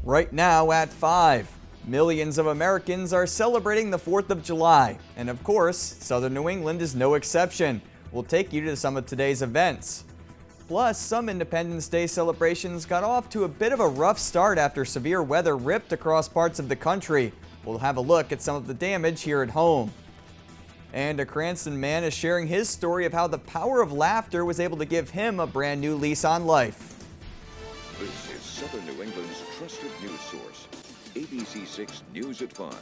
Right now at 5, millions of Americans are celebrating the 4th of July. And of course, Southern New England is no exception. We'll take you to some of today's events. Plus, some Independence Day celebrations got off to a bit of a rough start after severe weather ripped across parts of the country. We'll have a look at some of the damage here at home. And a Cranston man is sharing his story of how the power of laughter was able to give him a brand new lease on life. This is Southern New England's trusted news source, ABC 6 News at 5.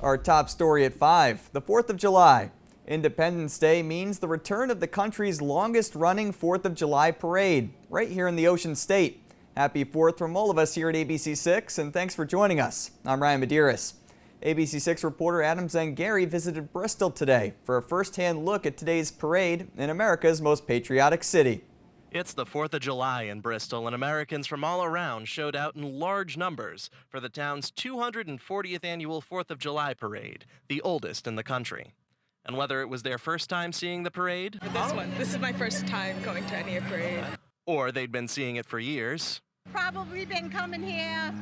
Our top story at 5, the 4th of July. Independence Day means the return of the country's longest-running 4th of July parade, right here in the Ocean State. Happy 4th from all of us here at ABC 6, and thanks for joining us. I'm Ryan Medeiros. ABC 6 reporter Adam Zangari visited Bristol today for a first-hand look at today's parade in America's most patriotic city. It's the 4th of July in Bristol, and Americans from all around showed out in large numbers for the town's 240th annual 4th of July parade, the oldest in the country. And whether it was their first time seeing the parade, This is my first time going to any parade. or they'd been seeing it for years, Probably been coming here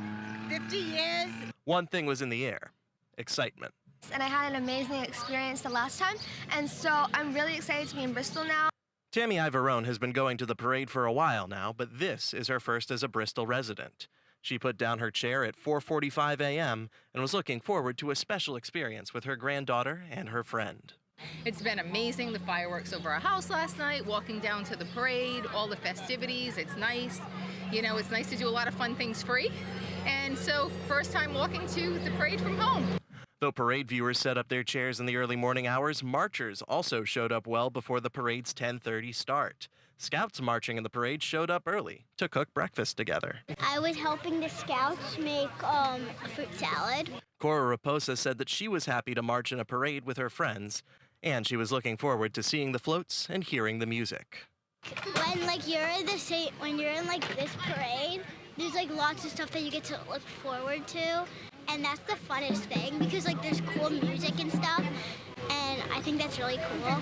50 years. one thing was in the air: excitement. And I had an amazing experience the last time, and so I'm really excited to be in Bristol now. Tammy Ivarone has been going to the parade for a while now, but this is her first as a Bristol resident. She put down her chair at 4:45 a.m. and was looking forward to a special experience with her granddaughter and her friend. It's been amazing, the fireworks over our house last night, walking down to the parade, all the festivities. It's nice. You know, it's nice to do a lot of fun things free. And so, first time walking to the parade from home. Though parade viewers set up their chairs in the early morning hours, marchers also showed up well before the parade's 10:30 start. Scouts marching in the parade showed up early to cook breakfast together. I was helping the scouts make fruit salad. Cora Raposa said that she was happy to march in a parade with her friends, and she was looking forward to seeing the floats and hearing the music. When when you're in this parade, there's lots of stuff that you get to look forward to, and that's the funnest thing because there's cool music and stuff, and I think that's really cool.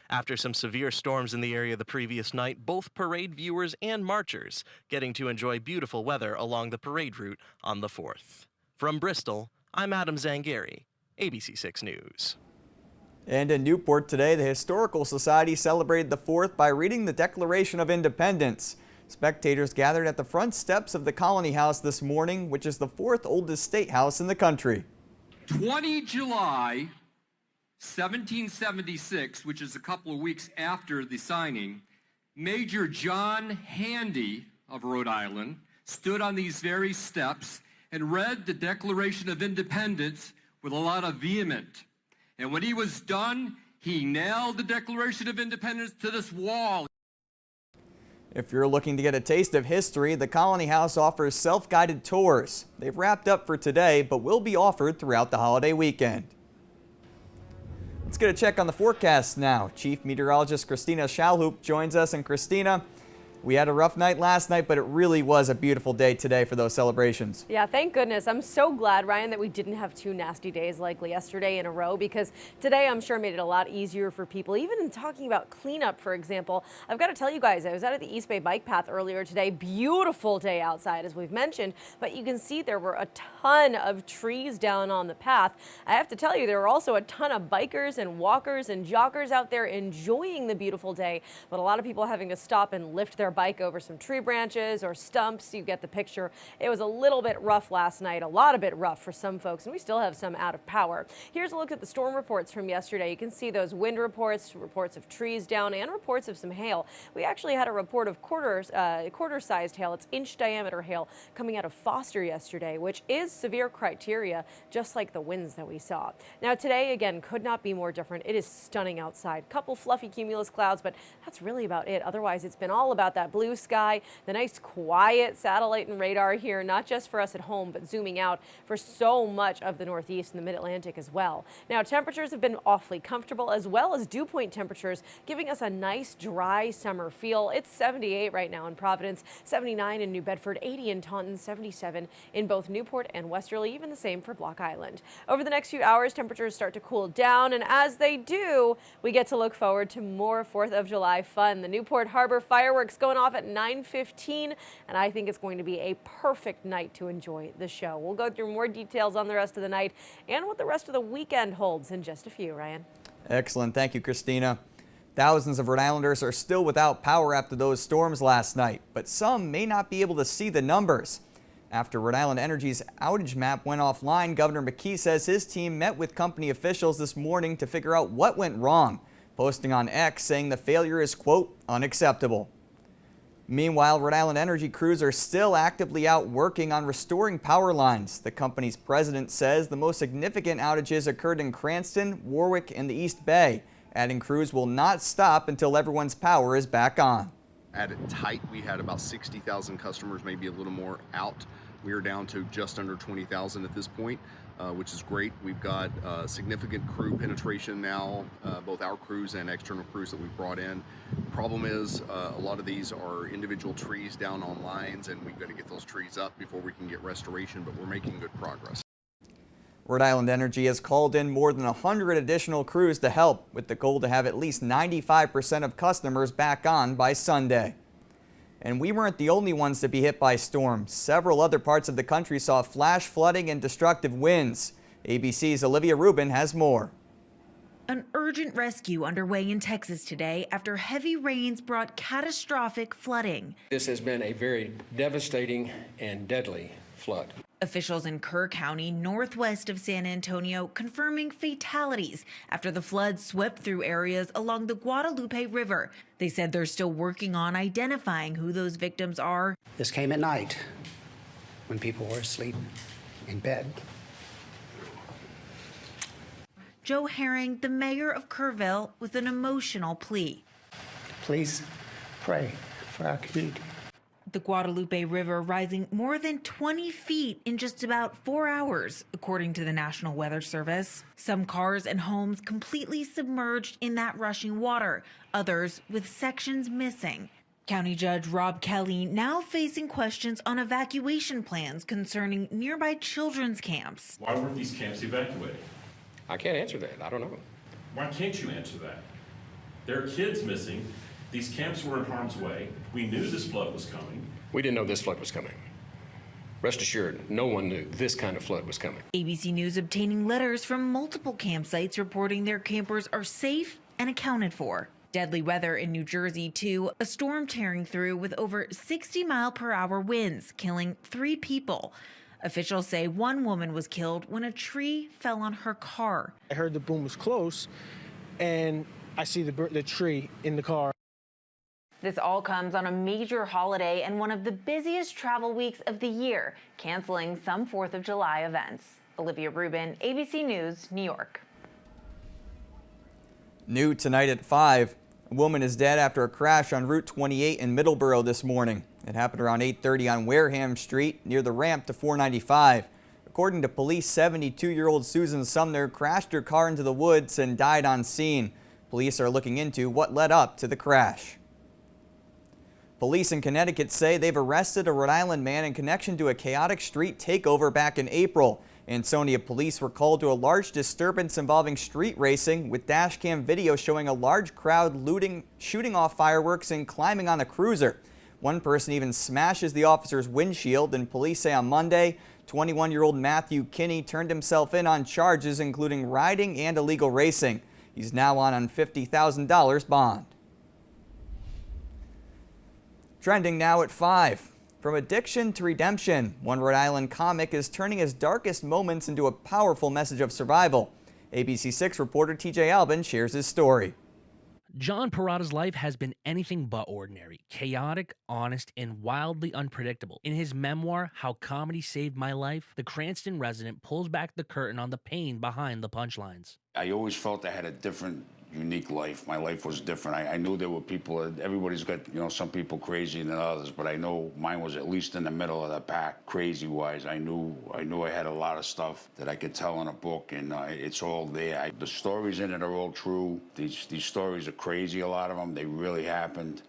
After some severe storms in the area the previous night, both parade viewers and marchers getting to enjoy beautiful weather along the parade route on the 4th. From Bristol, I'm Adam Zangari, ABC 6 News. And in Newport today, the Historical Society celebrated the 4th by reading the Declaration of Independence. Spectators gathered at the front steps of the Colony House this morning, which is the 4th oldest state house in the country. 20 July 1776, which is a couple of weeks after the signing, Major John Handy of Rhode Island stood on these very steps and read the Declaration of Independence with a lot of vehement. And when he was done, he nailed the Declaration of Independence to this wall. If you're looking to get a taste of history, the Colony House offers self-guided tours. They've wrapped up for today, but will be offered throughout the holiday weekend. Let's get a check on the forecast now. Chief Meteorologist Christina Shalhoub joins us. And Christina, we had a rough night last night, but it really was a beautiful day today for those celebrations. Yeah, thank goodness. I'm so glad, Ryan, that we didn't have 2 nasty days like yesterday in a row, because today I'm sure made it a lot easier for people. Even in talking about cleanup, for example, I've got to tell you guys, I was out at the East Bay Bike Path earlier today. Beautiful day outside, as we've mentioned, but you can see there were a ton of trees down on the path. I have to tell you, there were also a ton of bikers and walkers and joggers out there enjoying the beautiful day, but a lot of people having to stop and lift their bike over some tree branches or stumps. You get the picture. It was a little bit rough last night, a lot of bit rough for some folks, and we still have some out of power. Here's a look at the storm reports from yesterday. You can see those wind reports, reports of trees down, and reports of some hail. We actually had a report of quarter-sized hail. It's inch-diameter hail coming out of Foster yesterday, which is severe criteria, just like the winds that we saw. Now today, again, could not be more different. It is stunning outside. Couple fluffy cumulus clouds, but that's really about it. Otherwise, it's been all about that blue sky, the nice quiet satellite and radar here, not just for us at home, but zooming out for so much of the Northeast and the Mid-Atlantic as well. Now, temperatures have been awfully comfortable, as well as dew point temperatures, giving us a nice dry summer feel. It's 78 right now in Providence, 79 in New Bedford, 80 in Taunton, 77 in both Newport and Westerly, even the same for Block Island. Over the next few hours, temperatures start to cool down, and as they do, we get to look forward to more 4th of July fun. The Newport Harbor fireworks going going off at 9:15, and I think it's going to be a perfect night to enjoy the show. We'll go through more details on the rest of the night and what the rest of the weekend holds in just a few, Ryan. Excellent. Thank you, Christina. Thousands of Rhode Islanders are still without power after those storms last night, but some may not be able to see the numbers. After Rhode Island Energy's outage map went offline, Governor McKee says his team met with company officials this morning to figure out what went wrong, posting on X saying the failure is, quote, unacceptable. Meanwhile, Rhode Island Energy crews are still actively out working on restoring power lines. The company's president says the most significant outages occurred in Cranston, Warwick, and the East Bay, adding crews will not stop until everyone's power is back on. At its height, we had about 60,000 customers, maybe a little more out. We are down to just under 20,000 at this point, which is great. We've got significant crew penetration now, both our crews and external crews that we've brought in. Problem is, a lot of these are individual trees down on lines, and we've got to get those trees up before we can get restoration, but we're making good progress. Rhode Island Energy has called in more than 100 additional crews to help, with the goal to have at least 95% of customers back on by Sunday. And we weren't the only ones to be hit by storms. Several other parts of the country saw flash flooding and destructive winds. ABC's Olivia Rubin has more. An urgent rescue underway in Texas today after heavy rains brought catastrophic flooding. This has been a very devastating and deadly flood. Officials in Kerr County, northwest of San Antonio, confirming fatalities after the flood swept through areas along the Guadalupe River. They said they're still working on identifying who those victims are. This came at night when people were asleep in bed. Joe Herring, the mayor of Kerrville, with an emotional plea. Please pray for our community. The Guadalupe River rising more than 20 feet in just about 4 hours, according to the National Weather Service. Some cars and homes completely submerged in that rushing water, others with sections missing. County Judge Rob Kelly now facing questions on evacuation plans concerning nearby children's camps. Why weren't these camps evacuated? I can't answer that. I don't know. Why can't you answer that? There are kids missing. These camps were in harm's way. We knew this flood was coming. We didn't know this flood was coming. Rest assured, no one knew this kind of flood was coming. ABC News obtaining letters from multiple campsites reporting their campers are safe and accounted for. Deadly weather in New Jersey, too. A storm tearing through with over 60-mile-per-hour winds, killing 3 people. Officials say one woman was killed when a tree fell on her car. I heard the boom was close, and I see the tree in the car. This all comes on a major holiday and one of the busiest travel weeks of the year, canceling some 4th of July events. Olivia Rubin, ABC News, New York. New tonight at 5. A woman is dead after a crash on Route 28 in Middleborough this morning. It happened around 8:30 on Wareham Street near the ramp to 495. According to police, 72-year-old Susan Sumner crashed her car into the woods and died on scene. Police are looking into what led up to the crash. Police in Connecticut say they've arrested a Rhode Island man in connection to a chaotic street takeover back in April. Ansonia police were called to a large disturbance involving street racing, with dashcam video showing a large crowd looting, shooting off fireworks, and climbing on a cruiser. One person even smashes the officer's windshield, and police say on Monday, 21-year-old Matthew Kinney turned himself in on charges including riding and illegal racing. He's now on $50,000 bond. Trending now at 5. From addiction to redemption, one Rhode Island comic is turning his darkest moments into a powerful message of survival. ABC6 reporter TJ Albin shares his story. John Parada's life has been anything but ordinary, chaotic, honest, and wildly unpredictable. In his memoir, How Comedy Saved My Life, the Cranston resident pulls back the curtain on the pain behind the punchlines. I always felt I had a different, unique life. My life was different. I knew there were people, everybody's got, some people crazier than others, but I know mine was at least in the middle of the pack, crazy-wise. I knew I had a lot of stuff that I could tell in a book, and it's all there. The stories in it are all true. These stories are crazy, a lot of them. They really happened,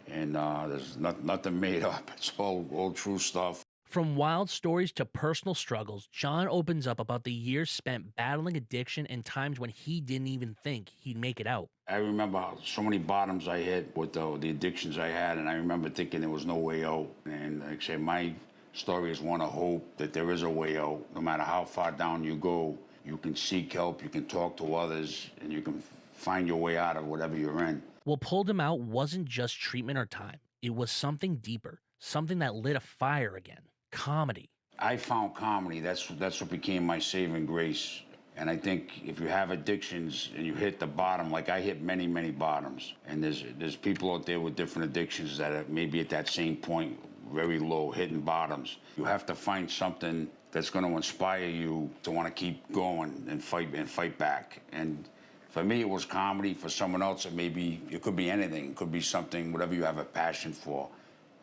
and there's nothing made up. It's all true stuff. From wild stories to personal struggles, John opens up about the years spent battling addiction and times when he didn't even think he'd make it out. I remember so many bottoms I hit with the addictions I had, and I remember thinking there was no way out. And like I say, my story is one of hope that there is a way out. No matter how far down you go, you can seek help, you can talk to others, and you can find your way out of whatever you're in. What pulled him out wasn't just treatment or time. It was something deeper, something that lit a fire again. Comedy. I found comedy. That's what became my saving grace. And I think if you have addictions and you hit the bottom, like I hit many, many bottoms, and there's people out there with different addictions that are maybe at that same point, very low, hitting bottoms. You have to find something that's going to inspire you to want to keep going and fight back. And for me, it was comedy. For someone else, it could be anything. It could be something, whatever you have a passion for.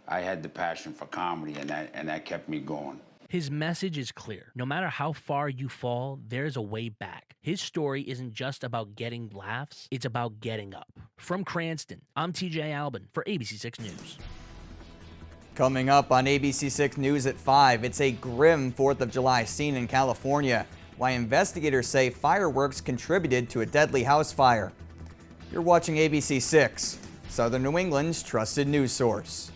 I had the passion for comedy, and that kept me going. His message is clear. No matter how far you fall, there's a way back. His story isn't just about getting laughs, it's about getting up. From Cranston, I'm TJ Albin for ABC6 News. Coming up on ABC6 News at 5, it's a grim 4th of July scene in California. Why investigators say fireworks contributed to a deadly house fire. You're watching ABC6, Southern New England's trusted news source.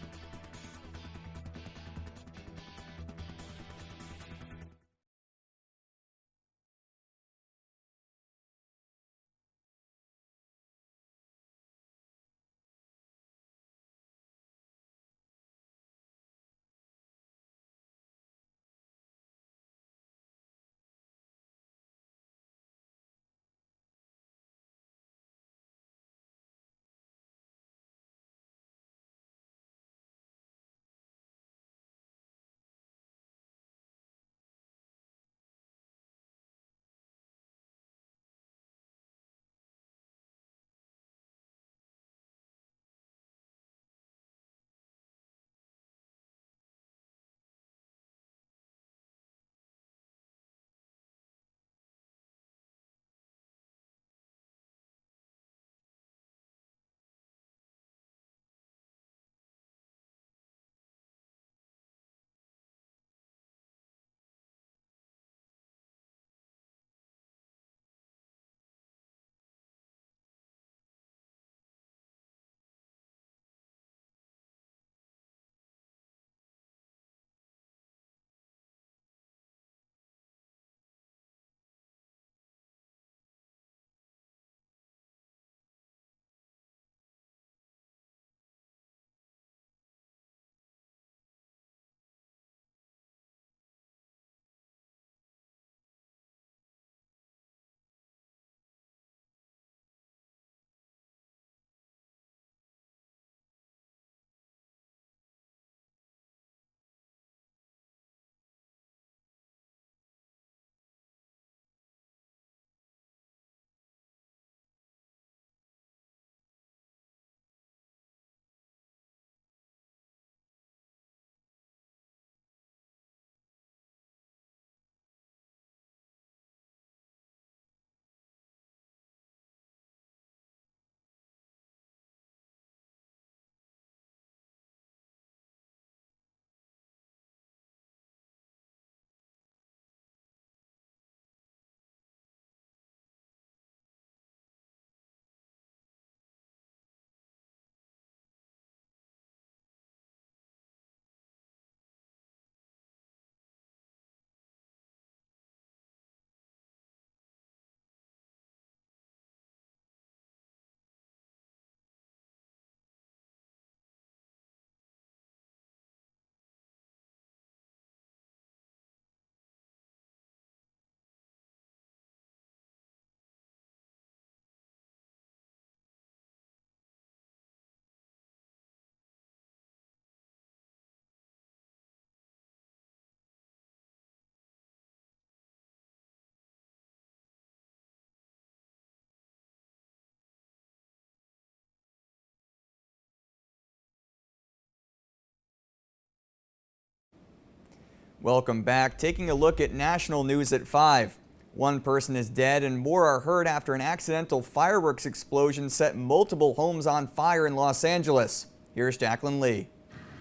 Welcome back. Taking a look at national news at 5. One person is dead and more are hurt after an accidental fireworks explosion set multiple homes on fire in Los Angeles. Here's Jacqueline Lee.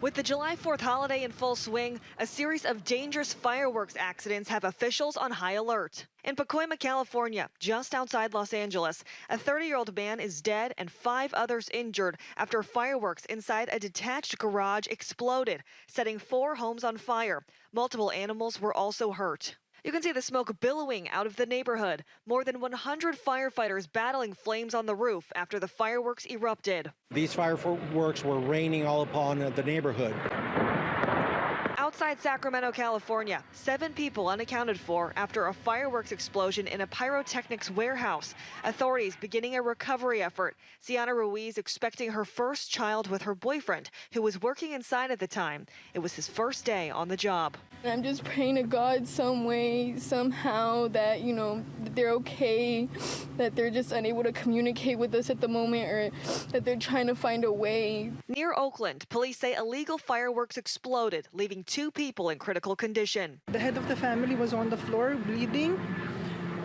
With the July 4th holiday in full swing, a series of dangerous fireworks accidents have officials on high alert. In Pacoima, California, just outside Los Angeles, a 30-year-old man is dead and 5 others injured after fireworks inside a detached garage exploded, setting 4 homes on fire. Multiple animals were also hurt. You can see the smoke billowing out of the neighborhood. More than 100 firefighters battling flames on the roof after the fireworks erupted. These fireworks were raining all upon the neighborhood. Outside Sacramento, California, 7 people unaccounted for after a fireworks explosion in a pyrotechnics warehouse. Authorities beginning a recovery effort. Sienna Ruiz expecting her first child with her boyfriend, who was working inside at the time. It was his first day on the job. I'm just praying to God some way, somehow, that, that they're okay, that they're just unable to communicate with us at the moment, or that they're trying to find a way. Near Oakland, police say illegal fireworks exploded, leaving 2 people in critical condition. The head of the family was on the floor bleeding,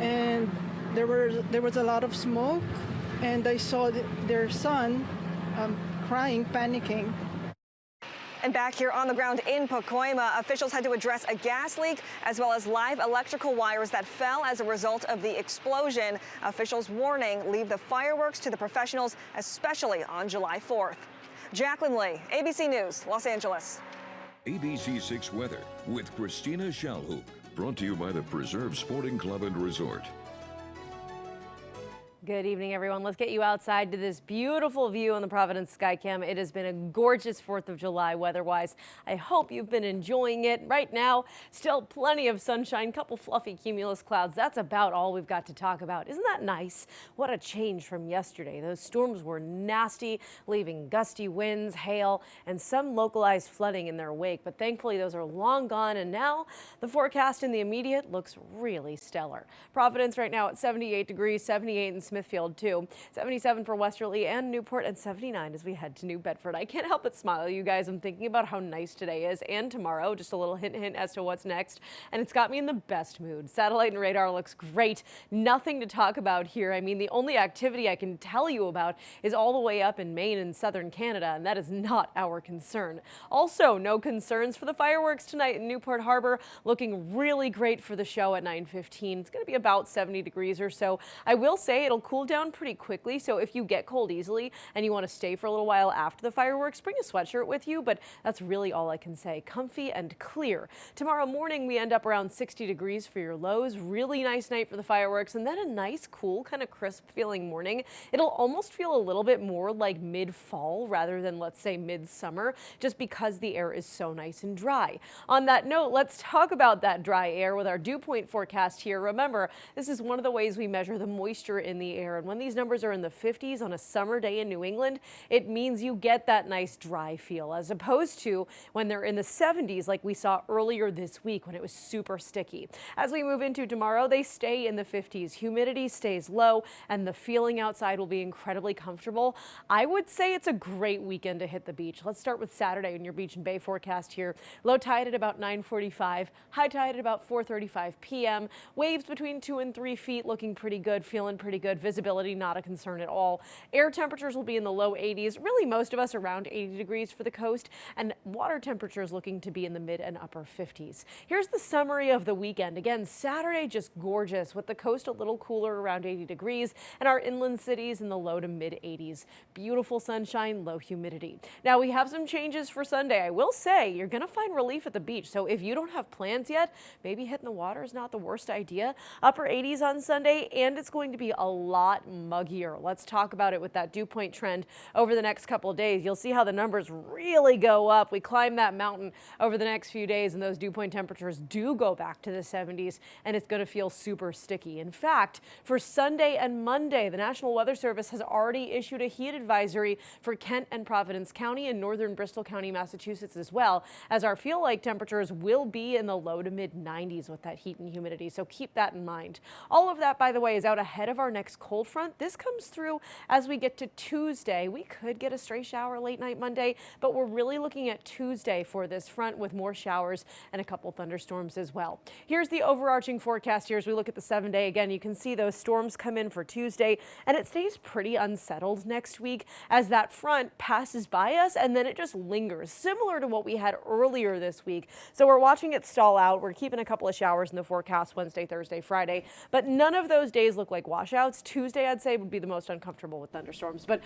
and there was a lot of smoke, and I saw their son crying, panicking. And back here on the ground in Pacoima, officials had to address a gas leak as well as live electrical wires that fell as a result of the explosion. Officials warning, leave the fireworks to the professionals, especially on July 4th. Jacqueline Lee, ABC News, Los Angeles. ABC 6 Weather with Christina Shalhoub. Brought to you by the Preserve Sporting Club and Resort. Good evening, everyone. Let's get you outside to this beautiful view on the Providence Skycam. It has been a gorgeous 4th of July weather-wise. I hope you've been enjoying it. Right now, still plenty of sunshine, couple fluffy cumulus clouds. That's about all we've got to talk about. Isn't that nice? What a change from yesterday. Those storms were nasty, leaving gusty winds, hail, and some localized flooding in their wake. But thankfully, those are long gone, and now the forecast in the immediate looks really stellar. Providence right now at 78 degrees, 78 in Smithfield too, 77 for Westerly and Newport, and 79 as we head to New Bedford. I can't help but smile, you guys. I'm thinking about how nice today is and tomorrow. Just a little hint as to what's next, and it's got me in the best mood. Satellite and radar looks great. Nothing to talk about here. I mean, the only activity I can tell you about is all the way up in Maine and southern Canada, and that is not our concern. Also, no concerns for the fireworks tonight in Newport Harbor. Looking really great for the show at 9:15. It's going to be about 70 degrees or so. I will say it'll cool down pretty quickly, so if you get cold easily and you want to stay for a little while after the fireworks, bring a sweatshirt with you, but that's really all I can say. Comfy and clear. Tomorrow morning we end up around 60 degrees for your lows. Really nice night for the fireworks, and then a nice, cool, kind of crisp feeling morning. It'll almost feel a little bit more like mid-fall rather than, let's say, midsummer, just because the air is so nice and dry. On that note, let's talk about that dry air with our dew point forecast here. Remember, this is one of the ways we measure the moisture in the air, and when these numbers are in the 50s on a summer day in New England, it means you get that nice dry feel, as opposed to when they're in the 70s like we saw earlier this week when it was super sticky. As we move into tomorrow, they stay in the 50s. Humidity stays low, and the feeling outside will be incredibly comfortable. I would say it's a great weekend to hit the beach. Let's start with Saturday in your beach and bay forecast here. Low tide at about 9:45, high tide at about 4:35 p.m. Waves between 2 and 3 feet, looking pretty good, feeling pretty good. Visibility not a concern at all. Air temperatures will be in the low 80s. Really, most of us around 80 degrees for the coast, and water temperatures looking to be in the mid and upper 50s. Here's the summary of the weekend. Again, Saturday just gorgeous, with the coast a little cooler around 80 degrees and our inland cities in the low to mid 80s. Beautiful sunshine, low humidity. Now we have some changes for Sunday. I will say you're going to find relief at the beach, so if you don't have plans yet, maybe hitting the water is not the worst idea. Upper 80s on Sunday, and it's going to be a lot muggier. Let's talk about it with that dew point trend over the next couple of days. You'll see how the numbers really go up. We climb that mountain over the next few days, and those dew point temperatures do go back to the 70s, and it's going to feel super sticky. In fact, for Sunday and Monday, the National Weather Service has already issued a heat advisory for Kent and Providence County and northern Bristol County, Massachusetts as well, as our feel-like temperatures will be in the low to mid 90s with that heat and humidity, so keep that in mind. All of that, by the way, is out ahead of our next next cold front. This comes through as we get to Tuesday. We could get a stray shower late night Monday, but we're really looking at Tuesday for this front with more showers and a couple thunderstorms as well. Here's the overarching forecast here as we look at the 7-day. Again, you can see those storms come in for Tuesday, and it stays pretty unsettled next week as that front passes by us and then it just lingers, similar to what we had earlier this week. So we're watching it stall out. We're keeping a couple of showers in the forecast Wednesday, Thursday, Friday, but none of those days look like washouts. Tuesday, I'd say, would be the most uncomfortable with thunderstorms. But